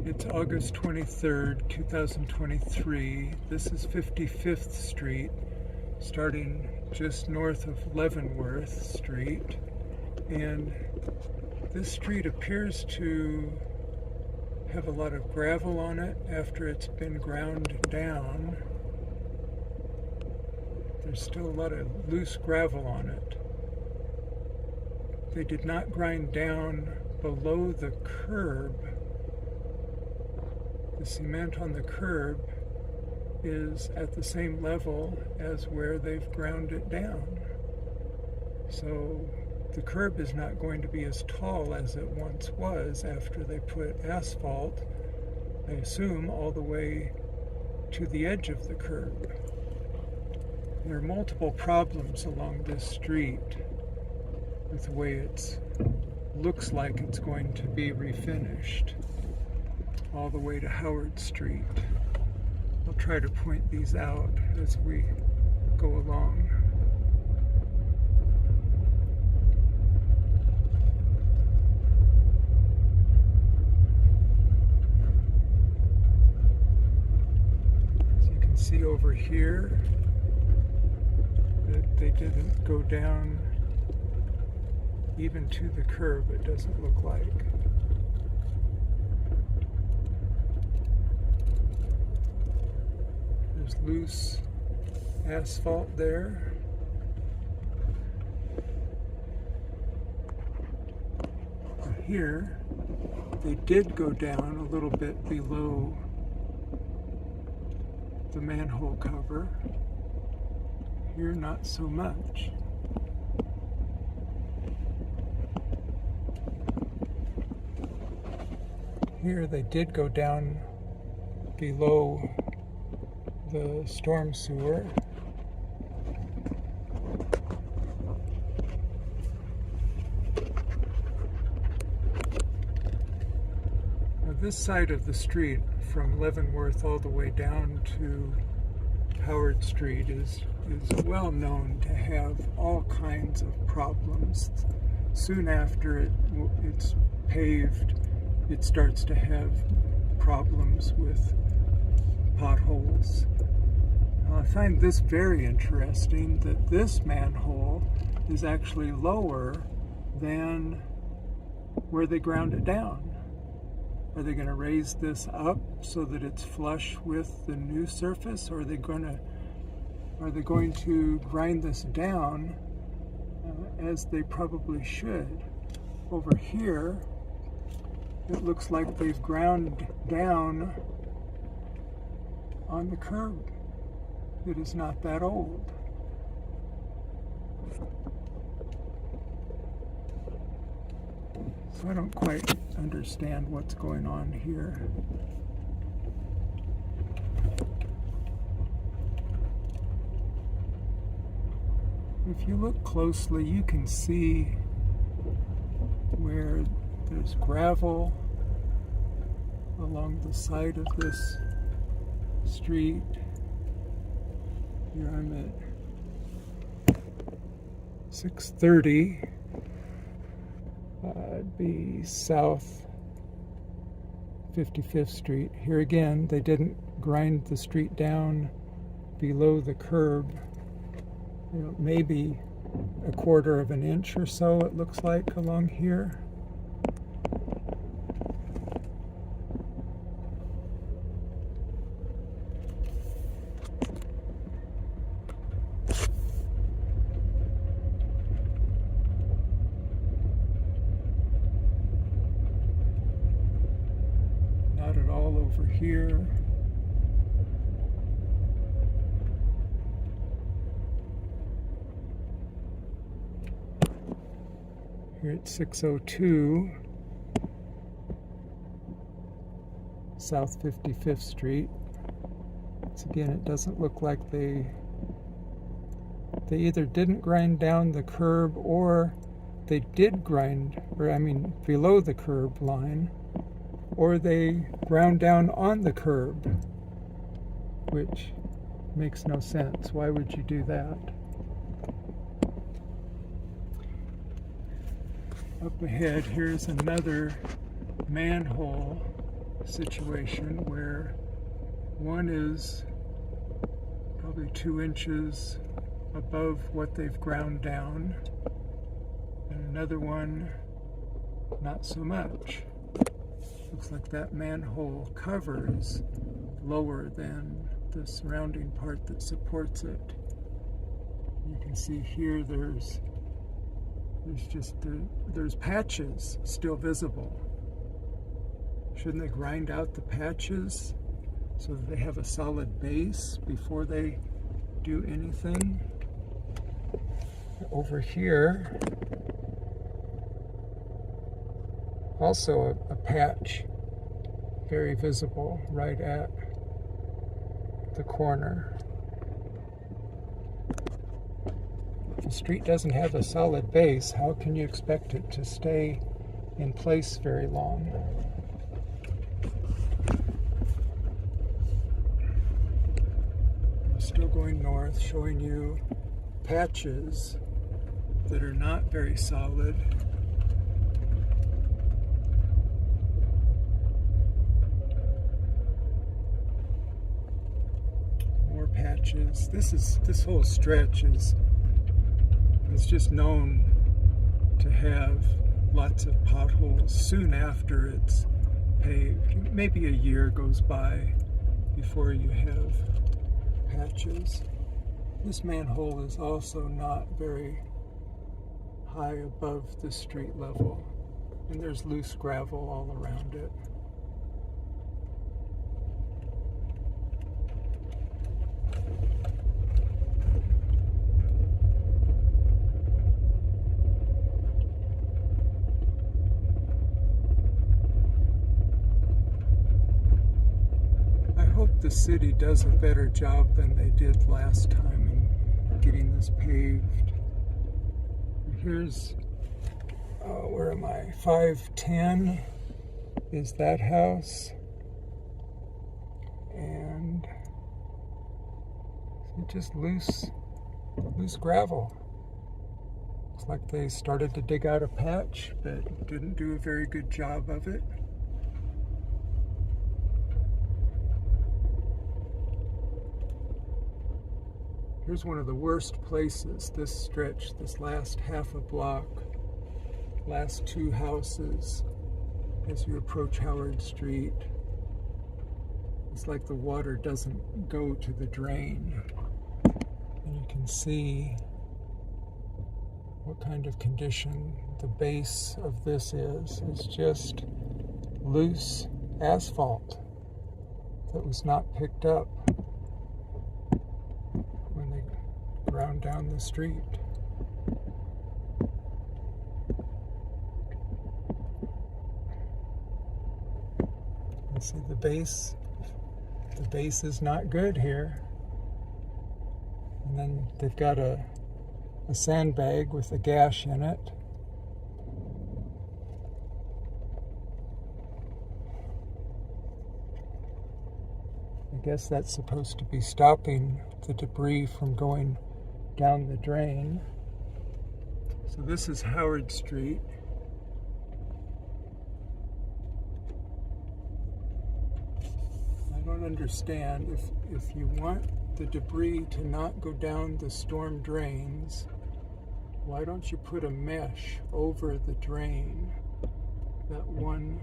It's August 23rd, 2023. This is 55th Street, starting just north of Leavenworth Street. And this street appears to have a lot of gravel on it after it's been ground down. There's still a lot of loose gravel on it. They did not grind down below the curb. The cement on the curb is at the same level as where they've ground it down. So the curb is not going to be as tall as it once was after they put asphalt, I assume, all the way to the edge of the curb. There are multiple problems along this street with the way it looks like it's going to be refinished all the way to Howard Street. I'll try to point these out as we go along. As you can see over here, that they didn't go down even to the curb, it doesn't look like. There's loose asphalt there. Here, they did go down a little bit below the manhole cover. Here, not so much. Here, they did go down below the storm sewer. Now, this side of the street, from Leavenworth all the way down to Howard Street, is well known to have all kinds of problems. Soon after it's paved, it starts to have problems with potholes. I find this very interesting, that this manhole is actually lower than where they ground it down. Are they going to raise this up so that it's flush with the new surface, or are they going to grind this down as they probably should? Over here, it looks like they've ground down on the curb. It is not that old. So I don't quite understand what's going on here. If you look closely, you can see where there's gravel along the side of this street. Here I'm at 630. It'd be South 55th Street. Here again, they didn't grind the street down below the curb. Maybe a quarter of an inch or so, it looks like, along here. Not at all over here. Here at 602 South 55th Street. Once again, it doesn't look like they either didn't grind down the curb, or they did grind, below the curb line, or they ground down on the curb, which makes no sense. Why would you do that? Up ahead, here's another manhole situation where one is probably 2 inches above what they've ground down, and another one not so much. Looks like that manhole cover is lower than the surrounding part that supports it. You can see here there's patches still visible. Shouldn't they grind out the patches so that they have a solid base before they do anything? Over here, also a patch, very visible right at the corner. If the street doesn't have a solid base, how can you expect it to stay in place very long? I'm still going north, showing you patches that are not very solid. More patches. This whole stretch is just known to have lots of potholes soon after it's paved. Maybe a year goes by before you have patches. This manhole is also not very high above the street level, and there's loose gravel all around it. I hope the city does a better job than they did last time in getting this paved. Here's, where am I? 510 is that house. And just loose gravel. Looks like they started to dig out a patch, but didn't do a very good job of it. Here's one of the worst places, this stretch, this last half a block, last 2 houses as you approach Howard Street. It's like the water doesn't go to the drain. And you can see what kind of condition the base of this is. It's just loose asphalt that was not picked up when they ground down the street. You see the base is not good here. And then they've got a sandbag with a gash in it. I guess that's supposed to be stopping the debris from going down the drain. So this is Howard Street. I don't understand, if you want the debris to not go down the storm drains, why don't you put a mesh over the drain? That one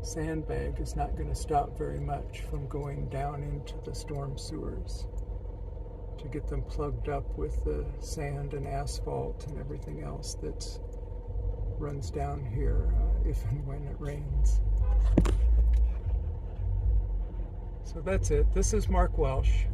sandbag is not going to stop very much from going down into the storm sewers to get them plugged up with the sand and asphalt and everything else that runs down here if and when it rains. So that's it. This is Mark Welsh.